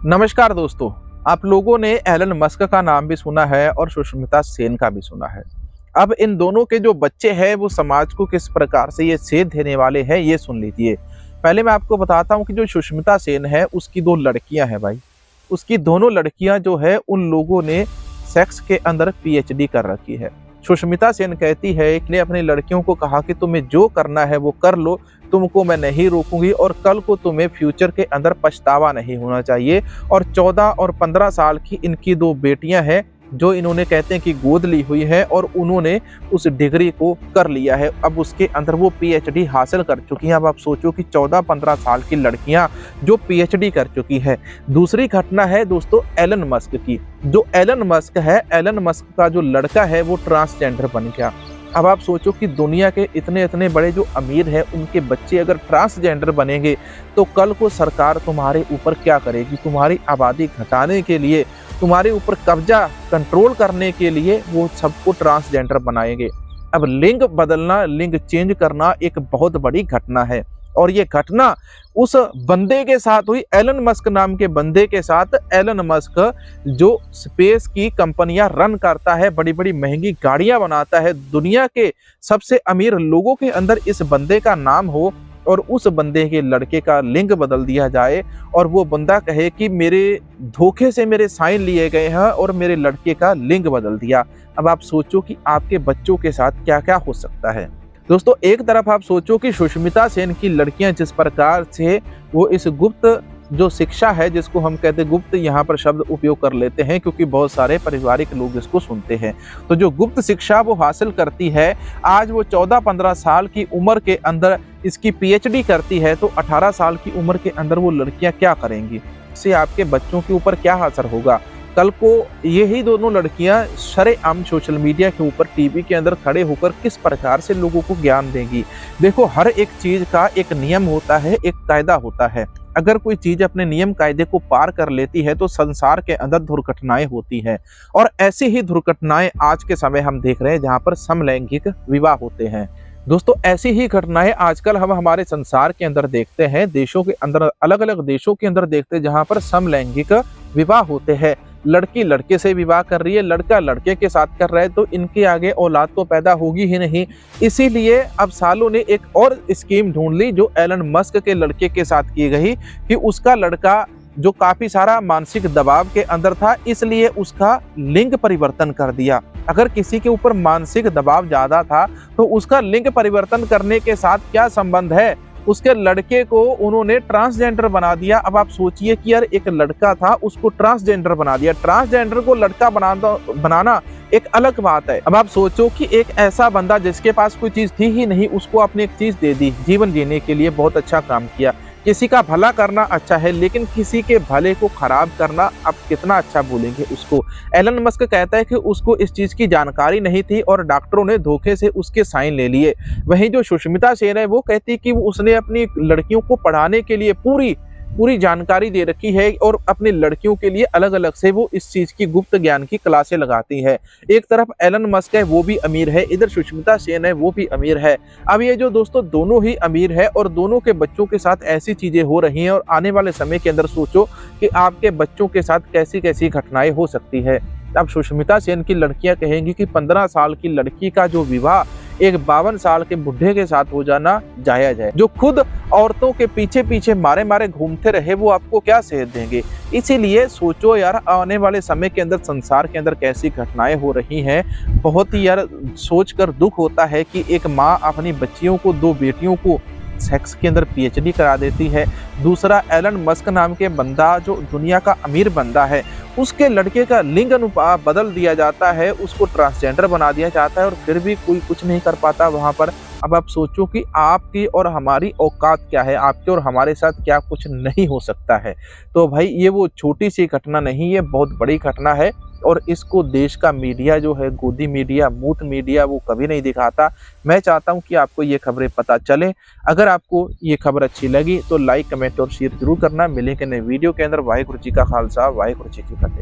नमस्कार दोस्तों। आप लोगों ने एलन मस्क का नाम भी सुना है और सुष्मिता सेन का भी सुना है। अब इन दोनों के जो बच्चे हैं वो समाज को किस प्रकार से ये सेध देने वाले हैं ये सुन लीजिए। पहले मैं आपको बताता हूँ कि जो सुष्मिता सेन है उसकी 2 लड़कियां हैं भाई। उसकी दोनों लड़कियां जो है उन लोगों ने सेक्स के अंदर पीएचडी कर रखी है। सुष्मिता सेन कहती है कि ने अपनी लड़कियों को कहा कि तुम्हें जो करना है वो कर लो, तुमको मैं नहीं रोकूंगी और कल को तुम्हें फ्यूचर के अंदर पछतावा नहीं होना चाहिए। और 14 और 15 साल की इनकी 2 बेटियां हैं जो इन्होंने कहते हैं कि गोद ली हुई है और उन्होंने उस डिग्री को कर लिया है। अब उसके अंदर वो पीएचडी हासिल कर चुकी हैं। अब आप सोचो कि 14-15 साल की लड़कियां जो पीएचडी कर चुकी है। दूसरी घटना है दोस्तों एलन मस्क की। जो एलन मस्क है, एलन मस्क का जो लड़का है वो ट्रांसजेंडर बन गया। अब आप सोचो कि दुनिया के इतने इतने बड़े जो अमीर है उनके बच्चे अगर ट्रांसजेंडर बनेंगे तो कल को सरकार तुम्हारे ऊपर क्या करेगी। तुम्हारी आबादी घटाने के लिए, तुम्हारे ऊपर कब्जा कंट्रोल करने के लिए वो सबको ट्रांसजेंडर बनाएंगे। अब लिंग बदलना, लिंग चेंज करना एक बहुत बड़ी घटना है और ये घटना उस बंदे के साथ हुई, एलन मस्क नाम के बंदे के साथ। एलन मस्क जो स्पेस की कंपनियां रन करता है, बड़ी बड़ी महंगी गाड़ियां बनाता है, दुनिया के सबसे अमीर लोगों के अंदर इस बंदे का नाम हो और उस बंदे के लड़के का लिंग बदल दिया जाए और वो बंदा कहे कि मेरे धोखे से मेरे साइन लिए गए हैं और मेरे लड़के का लिंग बदल दिया। अब आप सोचो कि आपके बच्चों के साथ क्या क्या हो सकता है। दोस्तों एक तरफ आप सोचो कि सुष्मिता सेन की लड़कियां जिस प्रकार से वो इस गुप्त जो शिक्षा है, जिसको हम कहते हैं गुप्त, यहाँ पर शब्द उपयोग कर लेते हैं क्योंकि बहुत सारे पारिवारिक लोग इसको सुनते हैं, तो जो गुप्त शिक्षा वो हासिल करती है, आज वो 14-15 साल की उम्र के अंदर इसकी पीएचडी करती है, तो 18 साल की उम्र के अंदर वो लड़कियां क्या करेंगी, इससे आपके बच्चों के ऊपर क्या असर होगा। कल को यही दोनों लड़कियां सरेआम सोशल मीडिया के ऊपर टीवी के अंदर खड़े होकर किस प्रकार से लोगों को ज्ञान देंगी। देखो हर एक चीज का एक नियम होता है, एक कायदा होता है। अगर कोई चीज अपने नियम कायदे को पार कर लेती है तो संसार के अंदर दुर्घटनाएं होती हैं और ऐसी ही दुर्घटनाएं आज के समय हम देख रहे हैं जहां पर समलैंगिक विवाह होते हैं। दोस्तों ऐसी ही घटनाएं आजकल हम हमारे संसार के अंदर देखते हैं, देशों के अंदर, अलग अलग देशों के अंदर देखते हैं जहां पर समलैंगिक विवाह होते हैं। लड़की लड़के से विवाह कर रही है, लड़का लड़के के साथ कर रहा है, तो इनके आगे औलाद तो पैदा होगी ही नहीं। इसीलिए अब सालों ने एक और स्कीम ढूंढ ली जो एलन मस्क के लड़के के साथ की गई कि उसका लड़का जो काफी सारा मानसिक दबाव के अंदर था, इसलिए उसका लिंग परिवर्तन कर दिया। अगर किसी के ऊपर मानसिक दबाव ज्यादा था तो उसका लिंग परिवर्तन करने के साथ क्या संबंध है, उसके लड़के को उन्होंने ट्रांसजेंडर बना दिया। अब आप सोचिए कि यार एक लड़का था उसको ट्रांसजेंडर बना दिया। ट्रांसजेंडर को लड़का बनाना एक अलग बात है। अब आप सोचो कि एक ऐसा बंदा जिसके पास कोई चीज थी ही नहीं, उसको आपने एक चीज दे दी जीवन जीने के लिए, बहुत अच्छा काम किया। किसी का भला करना अच्छा है लेकिन किसी के भले को खराब करना आप कितना अच्छा बोलेंगे उसको। एलन मस्क कहता है कि उसको इस चीज की जानकारी नहीं थी और डॉक्टरों ने धोखे से उसके साइन ले लिए। वहीं जो सुष्मिता सेन है वो कहती कि उसने अपनी लड़कियों को पढ़ाने के लिए पूरी जानकारी दे रखी है और अपनी लड़कियों के लिए अलग अलग से वो इस चीज की गुप्त ज्ञान की क्लासें लगाती है। एक तरफ एलन मस्क है वो भी अमीर है, इधर सुष्मिता सेन है वो भी अमीर है। अब ये जो दोस्तों दोनों ही अमीर है और दोनों के बच्चों के साथ ऐसी चीजें हो रही हैं और आने वाले समय के अंदर सोचो कि आपके बच्चों के साथ कैसी कैसी घटनाएं हो सकती है। अब सुष्मिता सेन की लड़कियां कहेंगी कि 15 साल की लड़की का जो विवाह एक 52 साल के बुढ़े के साथ हो जाना जायज है। जो खुद औरतों के पीछे पीछे मारे मारे घूमते रहे वो आपको क्या सेध देंगे। इसीलिए सोचो यार आने वाले समय के अंदर संसार के अंदर कैसी घटनाएं हो रही हैं। बहुत ही यार सोचकर दुख होता है कि एक माँ अपनी बच्चियों को, 2 बेटियों को सेक्स के अंदर पीएचडी करा देती है। दूसरा एलन मस्क नाम के बंदा जो दुनिया का अमीर बंदा है, उसके लड़के का लिंग अनुपात बदल दिया जाता है, उसको ट्रांसजेंडर बना दिया जाता है और फिर भी कोई कुछ नहीं कर पाता वहां पर। अब आप सोचो कि आपकी और हमारी औकात क्या है, आपके और हमारे साथ क्या कुछ नहीं हो सकता है। तो भाई ये वो छोटी सी घटना नहीं, ये बहुत बड़ी घटना है और इसको देश का मीडिया जो है, गोदी मीडिया, मूत मीडिया, वो कभी नहीं दिखाता। मैं चाहता हूं कि आपको ये खबरें पता चले। अगर आपको ये खबर अच्छी लगी तो लाइक, कमेंट और शेयर जरूर करना। मिलेंगे नए वीडियो के अंदर। वाहिगुरु जी का खालसा, वाहिगुरु जी की फतेह।